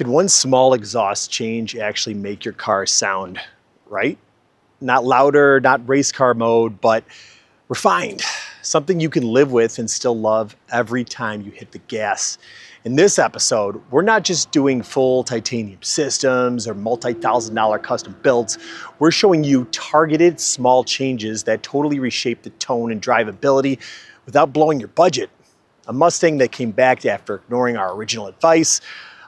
Could one small exhaust change actually make your car sound right? Not louder, not race car mode, but refined. Something you can live with and still love every time you hit the gas. In this episode, we're not just doing full titanium systems or multi-$1,000 custom builds. We're showing you targeted small changes that totally reshape the tone and drivability without blowing your budget. A Mustang that came back after ignoring our original advice,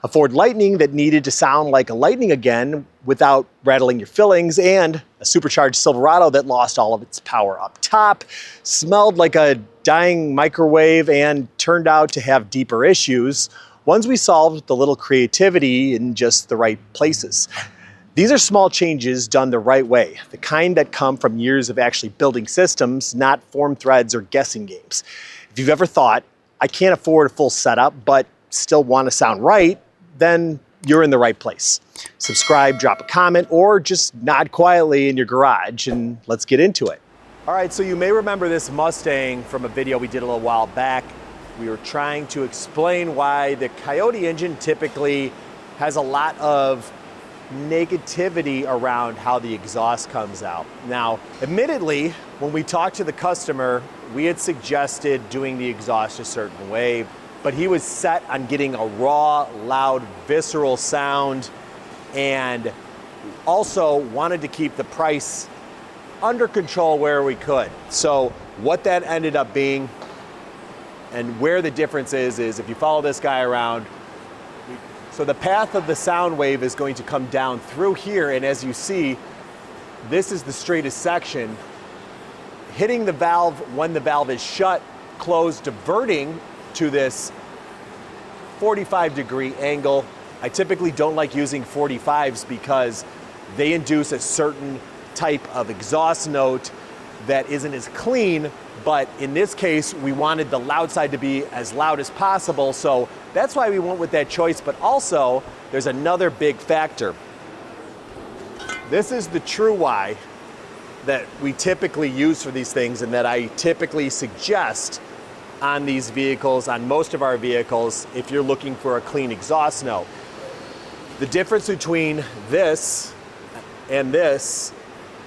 a Ford Lightning that needed to sound like a Lightning again without rattling your fillings, and a supercharged Silverado that lost all of its power up top, smelled like a dying microwave, and turned out to have deeper issues, ones we solved with a little creativity in just the right places. These are small changes done the right way, the kind that come from years of actually building systems, not form threads or guessing games. If you've ever thought, I can't afford a full setup, but still want to sound right, then you're in the right place. Subscribe, drop a comment, or just nod quietly in your garage and let's get into it. All right, so you may remember this Mustang from a video we did a little while back. We were trying to explain why the Coyote engine typically has a lot of negativity around how the exhaust comes out. Now, admittedly, when we talked to the customer, we had suggested doing the exhaust a certain way, but he was set on getting a raw, loud, visceral sound, and also wanted to keep the price under control where we could. So what that ended up being and where the difference is if you follow this guy around, so the path of the sound wave is going to come down through here, and as you see, this is the straightest section, hitting the valve when the valve is shut, closed, diverting to this 45-degree angle. I typically don't like using 45s because they induce a certain type of exhaust note that isn't as clean, but in this case, we wanted the loud side to be as loud as possible, so that's why we went with that choice. But also, there's another big factor. This is the true why that we typically use for these things and that I typically suggest on these vehicles, on most of our vehicles, if you're looking for a clean exhaust note. The difference between this and this,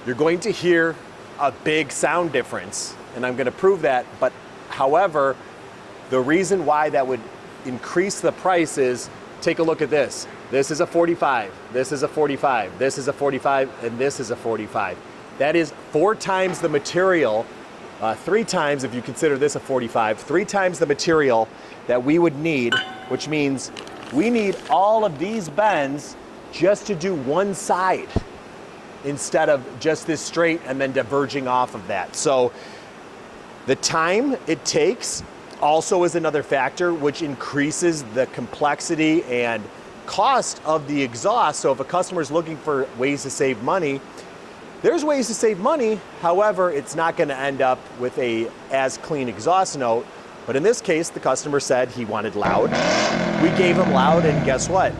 you're going to hear a big sound difference, and I'm going to prove that. But however, the reason why that would increase the price is, take a look at this. This is a 45, this is a 45, this is a 45, and this is a 45. That is 4 times the material, 3 times, if you consider this a 45, 3 times the material that we would need, which means we need all of these bends just to do one side instead of just this straight and then diverging off of that. So the time it takes also is another factor, which increases the complexity and cost of the exhaust. So if a customer is looking for ways to save money, there's ways to save money. However, it's not going to end up with a as clean exhaust note. But in this case, the customer said he wanted loud. We gave him loud, and guess what?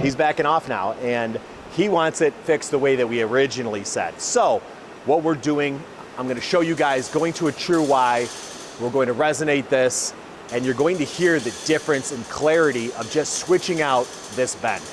He's backing off now, and he wants it fixed the way that we originally said. So what we're doing, I'm going to show you guys going to a true why. We're going to resonate this, and you're going to hear the difference in clarity of just switching out this bend.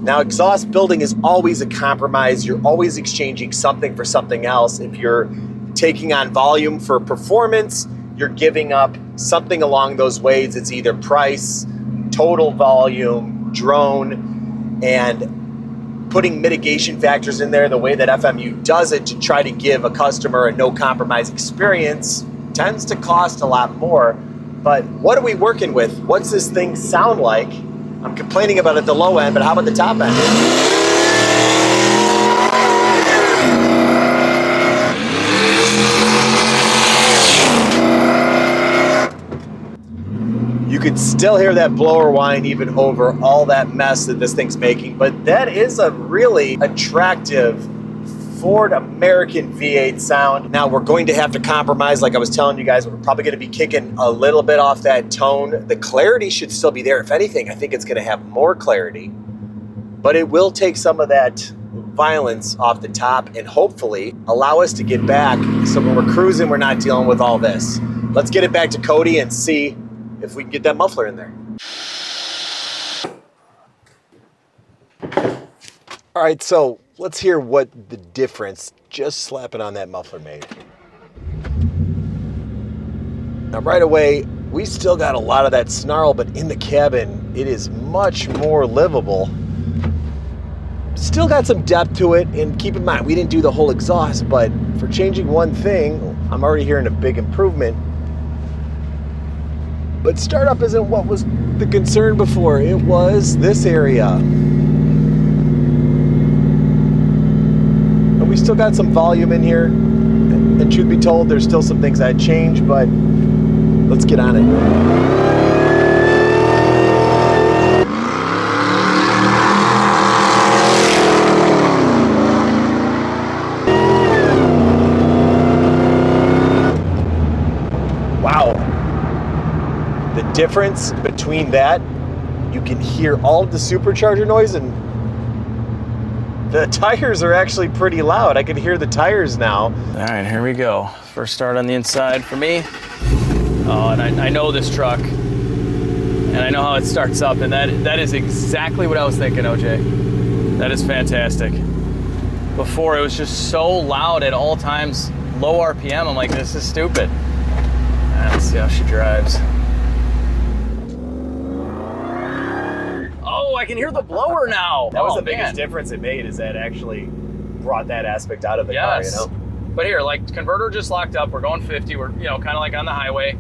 Now, exhaust building is always a compromise. You're always exchanging something for something else. If you're taking on volume for performance, you're giving up something along those ways. It's either price, total volume, drone, and putting mitigation factors in there the way that FMU does it to try to give a customer a no compromise experience tends to cost a lot more. But what are we working with? What's this thing sound like? I'm complaining about it at the low end, but how about the top end? You could still hear that blower whine even over all that mess that this thing's making, but that is a really attractive Ford American V8 sound. Now we're going to have to compromise, like I was telling you guys, we're probably going to be kicking a little bit off that tone. The clarity should still be there. If anything, I think it's going to have more clarity, but it will take some of that violence off the top and hopefully allow us to get back so when we're cruising, we're not dealing with all this. Let's get it back to Cody and see if we can get that muffler in there. All right, so let's hear what the difference just slapping on that muffler made. Now right away, we still got a lot of that snarl, but in the cabin, it is much more livable. Still got some depth to it, and keep in mind, we didn't do the whole exhaust, but for changing one thing, I'm already hearing a big improvement. But startup isn't what was the concern before. It was this area. And we still got some volume in here. And truth be told, there's still some things I'd change, but let's get on it. Difference between that, you can hear all of the supercharger noise, and the tires are actually pretty loud. I can hear the tires now. All right, here we go. First start on the inside for me. Oh, and I know this truck, and I know how it starts up, and that is exactly what I was thinking, OJ. That is fantastic. Before, it was just so loud at all times, low RPM. I'm like, this is stupid. Let's see how she drives. I can hear the blower now. That was the biggest difference it made, is that actually brought that aspect out of the car, you know? But here, like, converter just locked up. We're going 50. We're, you know, kind of like on the highway.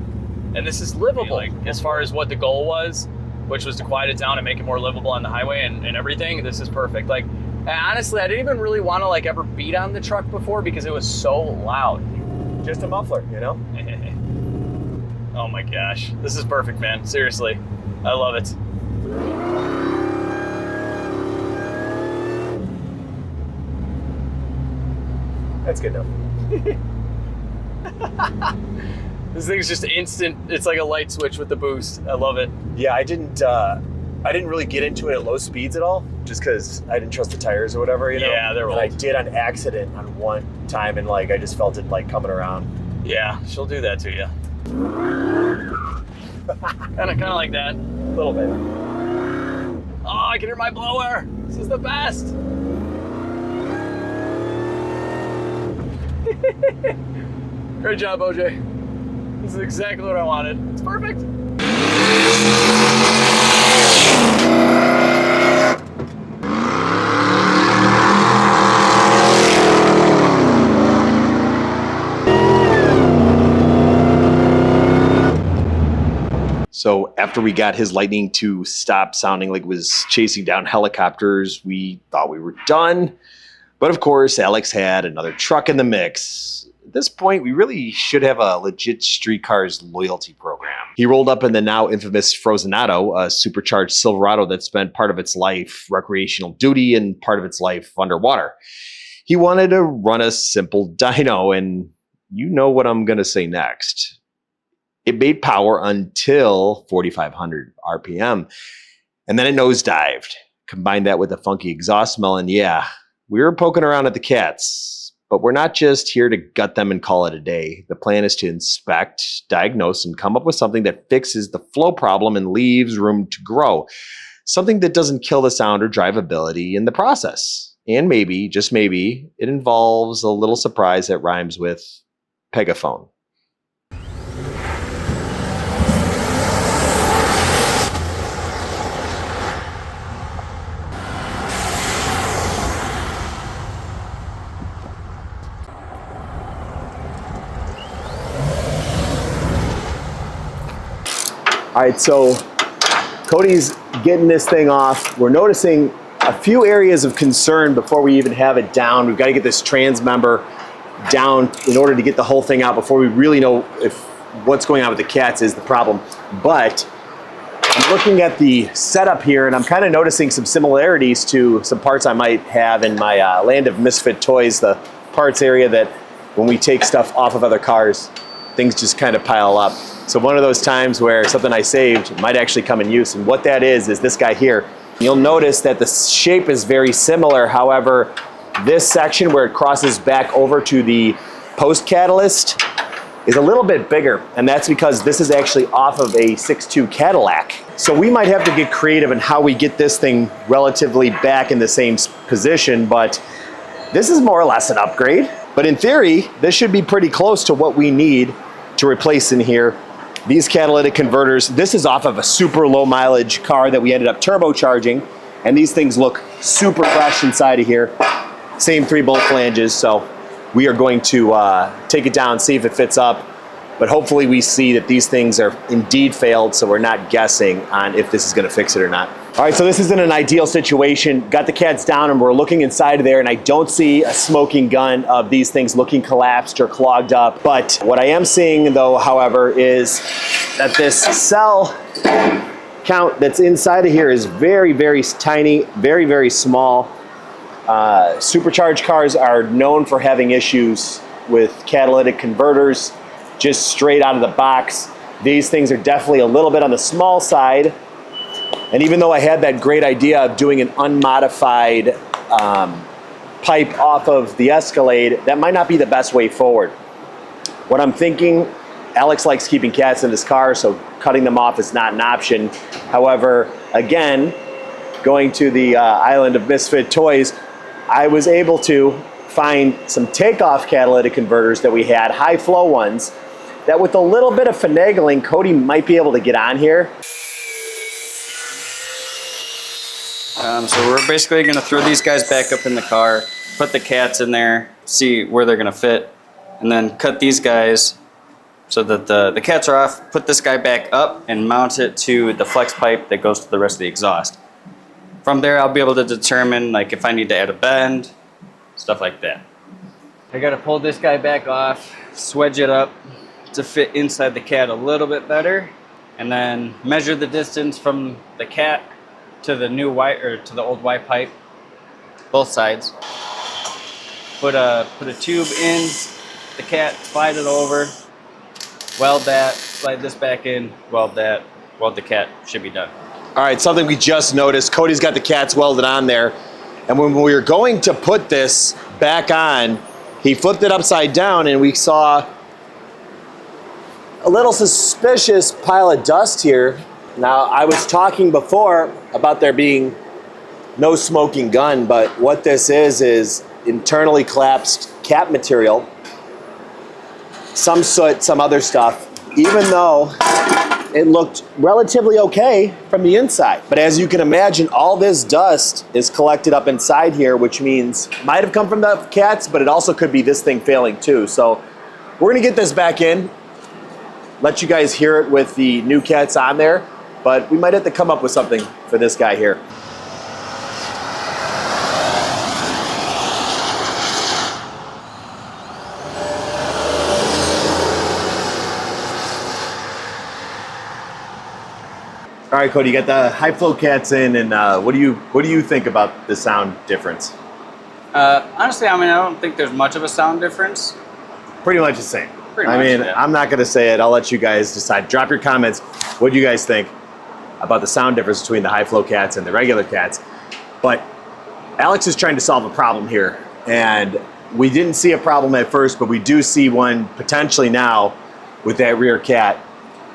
And this is livable, like, as far as what the goal was, which was to quiet it down and make it more livable on the highway and everything. This is perfect. Like, honestly, I didn't even really want to, like, ever beat on the truck before because it was so loud. Just a muffler, you know? Oh my gosh. This is perfect, man. Seriously. I love it. That's good enough. This thing's just instant. It's like a light switch with the boost. I love it. Yeah, I didn't really get into it at low speeds at all, just because I didn't trust the tires or whatever, you know? Yeah, they're old. And I did on accident on one time, and like I just felt it like coming around. Yeah, she'll do that to you. kind of like that. A little bit. Oh, I can hear my blower. This is the best. Great job, OJ. This is exactly what I wanted. It's perfect. So after we got his Lightning to stop sounding like it was chasing down helicopters, we thought we were done. But of course, Alex had another truck in the mix. At this point, we really should have a legit Street Cars loyalty program. He rolled up in the now infamous Frozenado, a supercharged Silverado that spent part of its life recreational duty and part of its life underwater. He wanted to run a simple dyno, and you know what I'm going to say next. It made power until 4,500 RPM, and then it nosedived. Combine that with a funky exhaust smell, and yeah, we were poking around at the cats, but we're not just here to gut them and call it a day. The plan is to inspect, diagnose, and come up with something that fixes the flow problem and leaves room to grow. Something that doesn't kill the sound or drivability in the process. And maybe, just maybe, it involves a little surprise that rhymes with Megaphone. All right, so Cody's getting this thing off. We're noticing a few areas of concern before we even have it down. We've got to get this trans member down in order to get the whole thing out before we really know if what's going on with the cats is the problem. But I'm looking at the setup here and I'm kind of noticing some similarities to some parts I might have in my Land of Misfit Toys, the parts area that when we take stuff off of other cars, things just kind of pile up. So one of those times where something I saved might actually come in use. And what that is this guy here. You'll notice that the shape is very similar. However, this section where it crosses back over to the post catalyst is a little bit bigger. And that's because this is actually off of a 6.2 Cadillac. So we might have to get creative in how we get this thing relatively back in the same position, but this is more or less an upgrade. But in theory, this should be pretty close to what we need to replace in here. These catalytic converters, this is off of a super low mileage car that we ended up turbocharging, and these things look super fresh inside of here. Same 3-bolt flanges, so we are going to take it down, see if it fits up, but hopefully we see that these things are indeed failed, so we're not guessing on if this is gonna fix it or not. All right, so this isn't an ideal situation. Got the cats down and we're looking inside of there and I don't see a smoking gun of these things looking collapsed or clogged up. But what I am seeing though, however, is that this cell count that's inside of here is very, very tiny, very, very small. Supercharged cars are known for having issues with catalytic converters just straight out of the box. These things are definitely a little bit on the small side. And even though I had that great idea of doing an unmodified pipe off of the Escalade, that might not be the best way forward. What I'm thinking, Alex likes keeping cats in his car, so cutting them off is not an option. However, again, going to the Island of Misfit Toys, I was able to find some takeoff catalytic converters that we had, high flow ones, that with a little bit of finagling, Cody might be able to get on here. So we're basically going to throw these guys back up in the car, put the cats in there, see where they're going to fit, and then cut these guys so that the cats are off, put this guy back up and mount it to the flex pipe that goes to the rest of the exhaust. From there I'll be able to determine like if I need to add a bend, stuff like that. I got to pull this guy back off, swedge it up to fit inside the cat a little bit better, and then measure the distance from the cat to the new Y or to the old Y pipe, both sides. Put a tube in the cat, slide it over, weld that, slide this back in, weld that, weld the cat, should be done. All right, something we just noticed, Cody's got the cats welded on there. And when we were going to put this back on, he flipped it upside down and we saw a little suspicious pile of dust here. Now, I was talking before about there being no smoking gun, but what this is internally collapsed cap material, some soot, some other stuff, even though it looked relatively okay from the inside. But as you can imagine, all this dust is collected up inside here, which means it might have come from the cats, but it also could be this thing failing too. So we're gonna get this back in, let you guys hear it with the new cats on there, but we might have to come up with something for this guy here. All right, Cody, you got the high flow cats in, and what do you think about the sound difference? Honestly, I mean, I don't think there's much of a sound difference. Pretty much the same. Pretty much, yeah. I'm not gonna say it. I'll let you guys decide. Drop your comments. What do you guys think about the sound difference between the high flow cats and the regular cats? But Alex is trying to solve a problem here, and we didn't see a problem at first, but we do see one potentially now with that rear cat.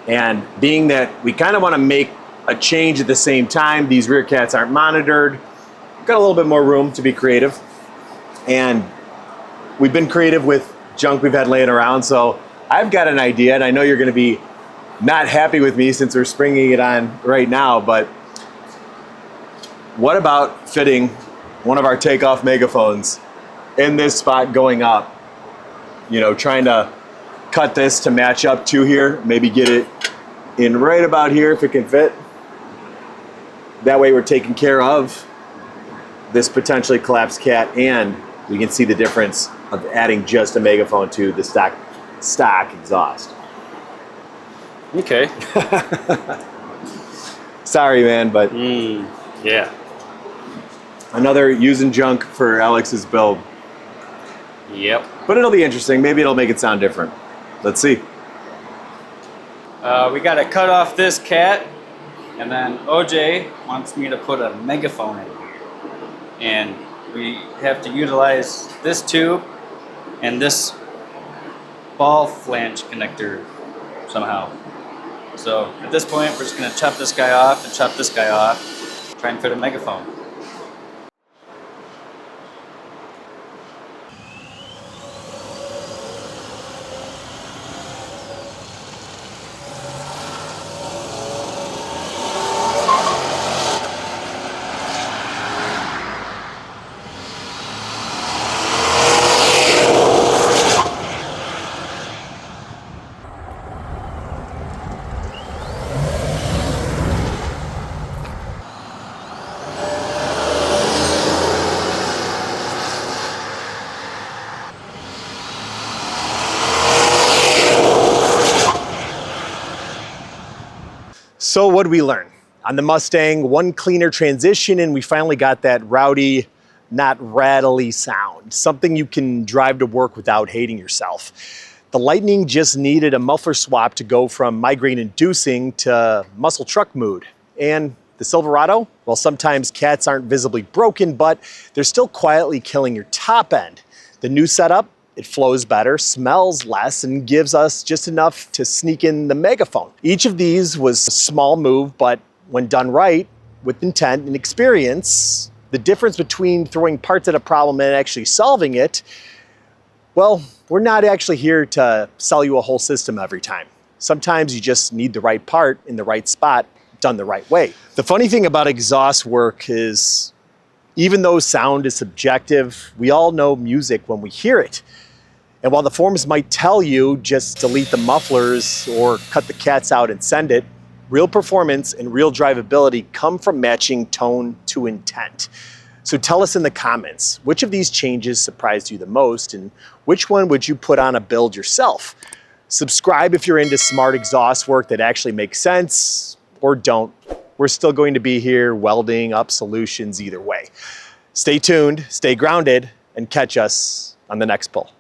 And being that we kind of want to make a change at the same time, these rear cats aren't monitored, got a little bit more room to be creative. And we've been creative with junk we've had laying around, so I've got an idea, and I know you're going to be not happy with me since we're springing it on right now, but what about fitting one of our takeoff megaphones in this spot going up? You know, trying to cut this to match up to here, maybe get it in right about here if it can fit. That way we're taking care of this potentially collapsed cat, and we can see the difference of adding just a Megaphone to the stock exhaust. Okay. Sorry, man, but Yeah. another using junk for Alex's build. Yep. But it'll be interesting. Maybe it'll make it sound different. Let's see. We got to cut off this cat, and then OJ wants me to put a Megaphone in here. And we have to utilize this tube and this ball flange connector somehow. So at this point, we're just going to chop this guy off and chop this guy off, try and fit a Megaphone. So what did we learn? On the Mustang, one cleaner transition and we finally got that rowdy, not rattly sound. Something you can drive to work without hating yourself. The Lightning just needed a muffler swap to go from migraine-inducing to muscle truck mood. And the Silverado? Well, sometimes cats aren't visibly broken, but they're still quietly killing your top end. The new setup, it flows better, smells less, and gives us just enough to sneak in the Megaphone. Each of these was a small move, but when done right, with intent and experience, the difference between throwing parts at a problem and actually solving it, well, we're not actually here to sell you a whole system every time. Sometimes you just need the right part in the right spot, done the right way. The funny thing about exhaust work is, even though sound is subjective, we all know music when we hear it. And while the forums might tell you just delete the mufflers or cut the cats out and send it, real performance and real drivability come from matching tone to intent. So tell us in the comments, which of these changes surprised you the most and which one would you put on a build yourself? Subscribe if you're into smart exhaust work that actually makes sense, or don't. We're still going to be here welding up solutions either way. Stay tuned, stay grounded, and catch us on the next pull.